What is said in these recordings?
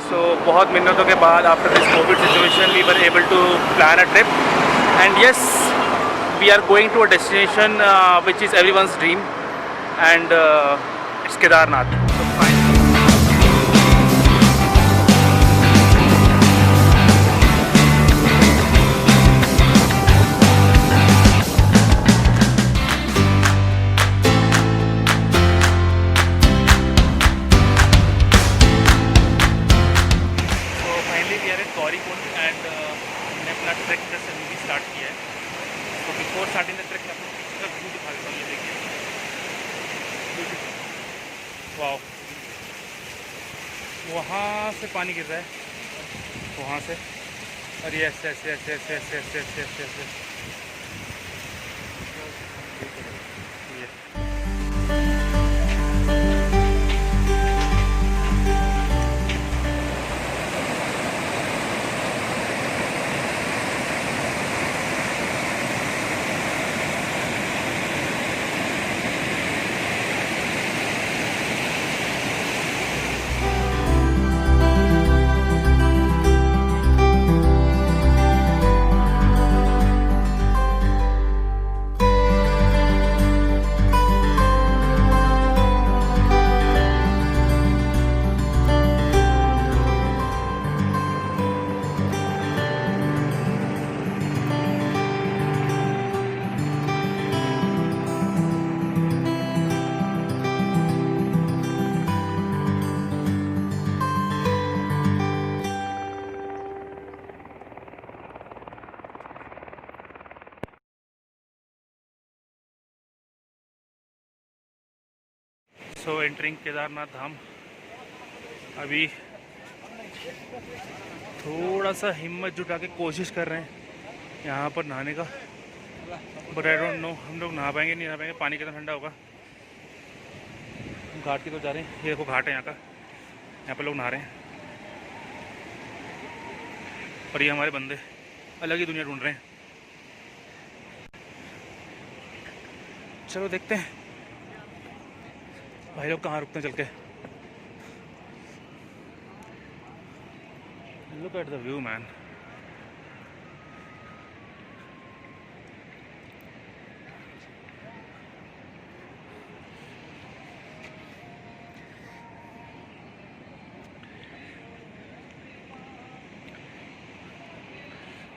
So बहुत मिन्नतों के बाद after this COVID situation we were able to plan a trip, and yes, we are going to a destination which is everyone's dream, and it's Kedarnath. So fine. हमने अपना track जैसे भी start किया है, तो बिफोर स्टार्टिंग द ट्रैक मैं आपको इसका व्यू दिखा देता हूँ। ये देखिए, वाह, वहाँ से पानी गिर रहा है, वहाँ से, और ये ऐसे ऐसे ऐसे ऐसे ऐसे ऐसे ऐसे ऐसे ऐसे सो एंटरिंग केदारनाथ धाम। अभी थोड़ा सा हिम्मत जुटा के कोशिश कर रहे हैं यहाँ पर नहाने का, बट आई डोंट नो हम लोग नहा पाएंगे नहीं नहा पाएंगे, पानी कितना ठंडा होगा। घाट की तो जा रहे हैं, ये देखो घाट है यहाँ का, यहाँ पर लोग नहा रहे हैं, और ये हमारे बंदे अलग ही दुनिया ढूंढ रहे हैं। चलो देखते हैं भाई लोग कहाँ रुकते हैं चल के। Look at the view man.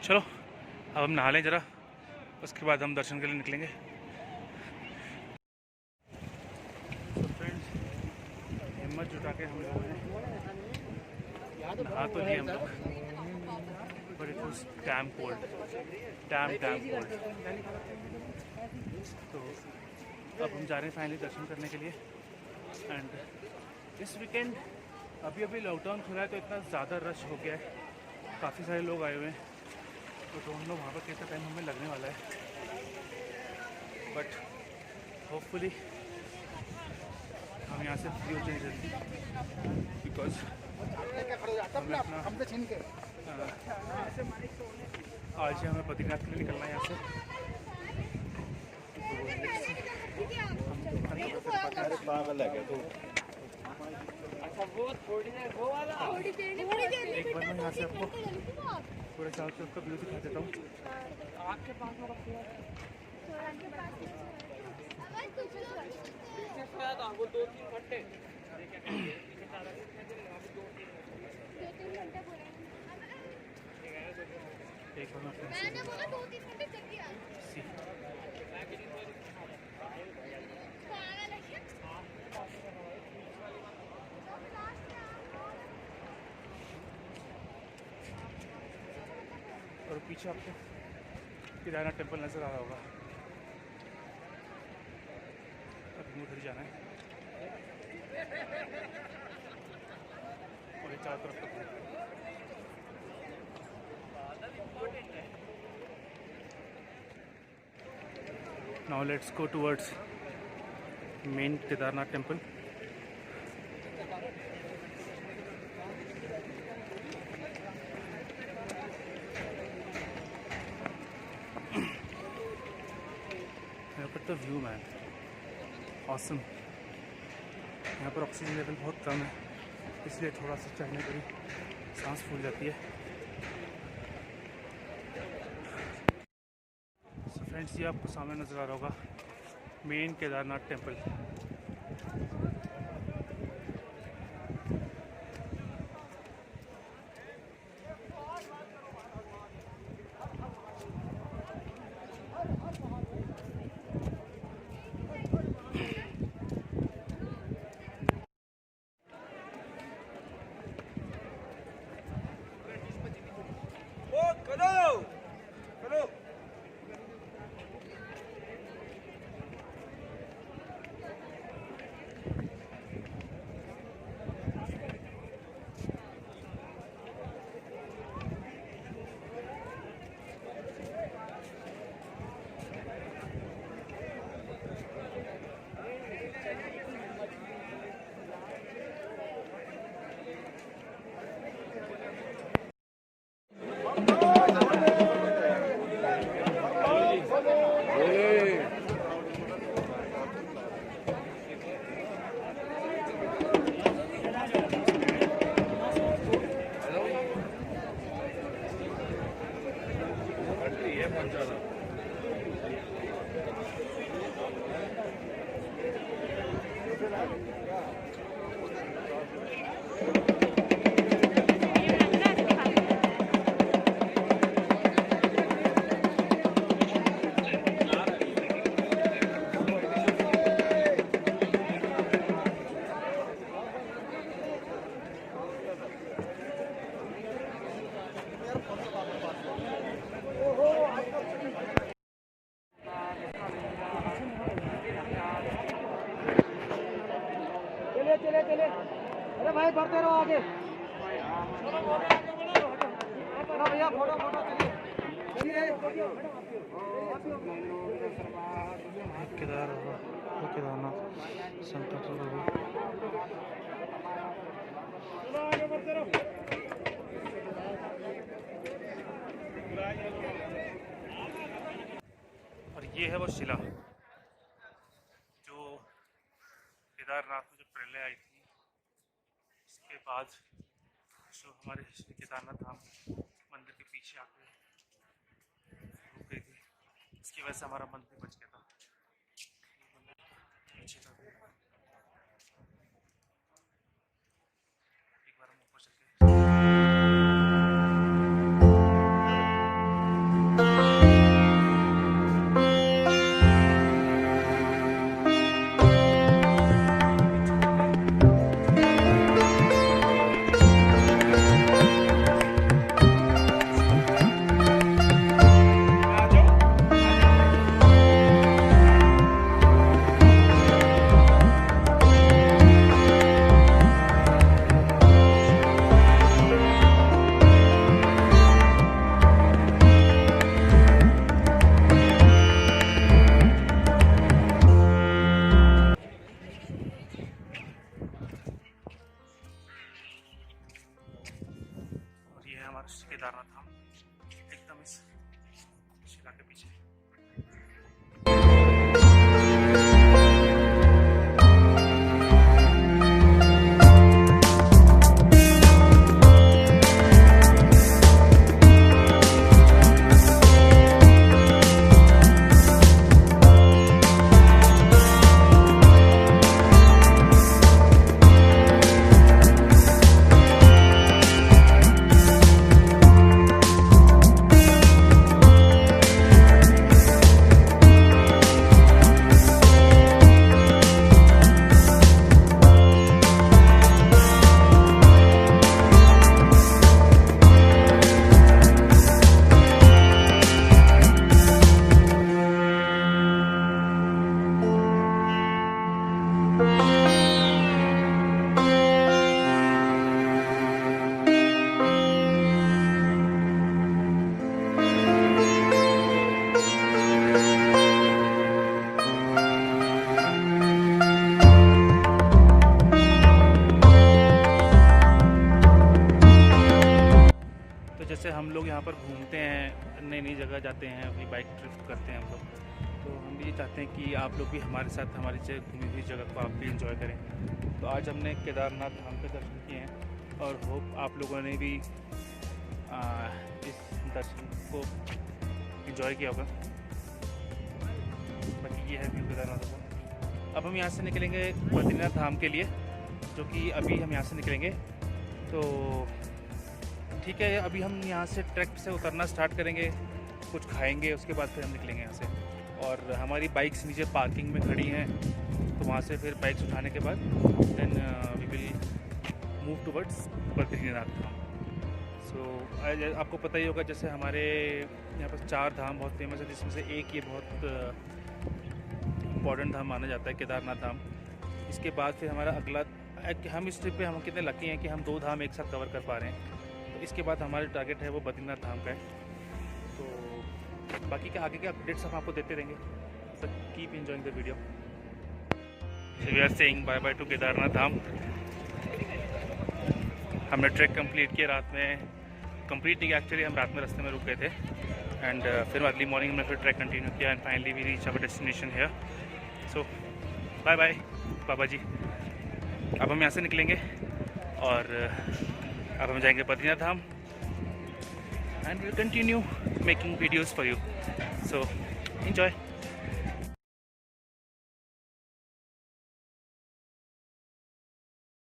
चलो अब हम नहा लें ज़रा, उसके बाद हम दर्शन के लिए निकलेंगे। हिम्मत जुटा के हम लोग नहा तो लिए हम लोग, but it was dam cold, dam cold. तो अब हम जा रहे हैं फाइनली दर्शन करने के लिए। एंड इस वीकेंड अभी लॉकडाउन खुला है तो इतना ज़्यादा रश हो गया है, काफ़ी सारे लोग आए हुए हैं, तो दोनों लोग वहाँ पर कैसा टाइम हमें लगने वाला है, बट होपफुली हम यहाँ से फ्री हो जाएंगे जल्दी, बिकॉज आज ही हमें बद्रीनाथ के लिए निकलना है यहाँ से। एक बार मैं यहाँ से आपको पूरे चारों तरफ का व्यू दिखा देता हूँ। एक बार मैंने बोला 2-3 घंटे जल्दी आ। और पीछे आपको केदारनाथ टेम्पल नजर आ रहा होगा। अभी उधर जाना है और चारों तरफ Now let's go towards main Kedarnath temple. Look at the view, man. Awesome. यहाँ पर ऑक्सीजन लेवल बहुत कम है। इसलिए थोड़ा सा चढ़ने पर ही सांस फूल जाती है। सो फ्रेंड्स, ये आपको सामने नज़र आ रहा होगा मेन केदारनाथ टेम्पल। चले अरे भाई बढ़ते रहो आगे। भैया फोटो चलिए। केदारनाथ संकट और ये है वो शिला जो केदारनाथ में जो प्रलय आई थी उसके बाद जो हमारे श्री केदारनाथ धाम मंदिर के पीछे आके रुक गई थी। इसकी वजह से हमारा मंदिर बच गया था। एक बार हम ऊपर चल के केदारनाथ धाम एकदम इस शिला के पीछे। जैसे हम लोग यहाँ पर घूमते हैं, नई नई जगह जाते हैं, अपनी बाइक ट्रिप करते हैं हम लोग, तो तो हम भी ये चाहते हैं कि आप लोग भी हमारे साथ हमारी घूमी हुई जगह को आप भी इंजॉय करें। तो आज हमने केदारनाथ धाम के दर्शन किए हैं और होप आप लोगों ने भी इस दर्शन को इंजॉय किया होगा। बाकी ये है व्यू केदारनाथ का। अब हम यहाँ से निकलेंगे बद्रीनाथ धाम के लिए, जो कि अभी हम यहाँ से निकलेंगे। तो ठीक है, अभी हम यहाँ से ट्रैक से उतरना स्टार्ट करेंगे, कुछ खाएंगे, उसके बाद फिर हम निकलेंगे यहाँ से। और हमारी बाइक्स नीचे पार्किंग में खड़ी हैं, तो वहाँ से फिर बाइक्स उठाने के बाद then we will move towards Badrinath Dham. So आपको पता ही होगा, जैसे हमारे यहाँ पर 4 धाम बहुत फेमस है, जिसमें से एक ये बहुत इम्पॉर्टेंट धाम माना जाता है, केदारनाथ धाम। इसके बाद फिर हमारा अगला, हम इस ट्रिप पे हम कितने लकी हैं कि हम 2 धाम एक साथ कवर कर पा रहे हैं। तो इसके बाद हमारा टारगेट है वो बद्रीनाथ धाम का है। तो बाकी के आगे के अपडेट्स हम आपको देते रहेंगे। So keep enjoying the video. We are saying bye bye to Kedarnath Dham. हमने ट्रैक कंप्लीट किया रात में, कंप्लीट नहीं, एक्चुअली हम रात में रास्ते में रुक गए थे एंड फिर अगली मॉर्निंग में फिर ट्रैक कंटिन्यू किया and finally we reach our destination है। So bye bye Baba ji. अब हम यहाँ से निकलेंगे और अब हम जाएंगे Badrinath Dham and will continue making videos for you. So enjoy.